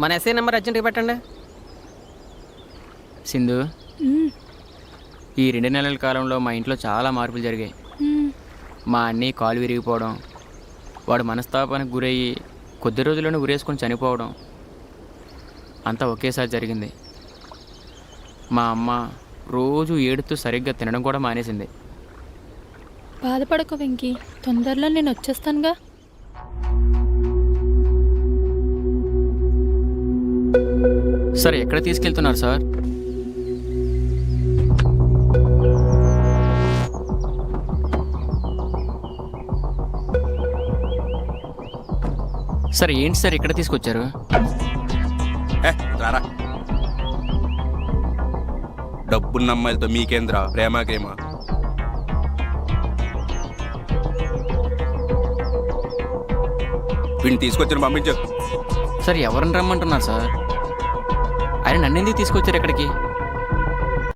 మన SI number అర్జెంట్గా పెట్టండి. సింధు, ఈ 2 నెలల కాలంలో మా ఇంట్లో చాలా మార్పులు జరిగాయి. మా అన్నయ్య కాలు విరిగిపోవడం, వాడు మనస్తాపానికి గురయ్యి కొద్ది రోజుల్లోనే ఉరేసుకొని చనిపోవడం అంతా ఒకేసారి జరిగింది. మా అమ్మ రోజు ఏడుతూ సరిగ్గా తినడం కూడా మానేసింది. బాధపడకు వెంకీ, తొందరలో నేను వచ్చేస్తానుగా. సార్, ఎక్కడ తీసుకెళ్తున్నారు సార్? సార్ ఏంటి సార్ ఇక్కడ తీసుకొచ్చారు? రారా, డబ్బున్న అమ్మాయిలతో మీకేంద్రా ప్రేమ గేమ? వీడిని తీసుకొచ్చిన పంపించు. సార్ ఎవరిని రమ్మంటున్నారు సార్? ఆయన నన్ను ఎందుకు తీసుకొచ్చారు ఇక్కడికి?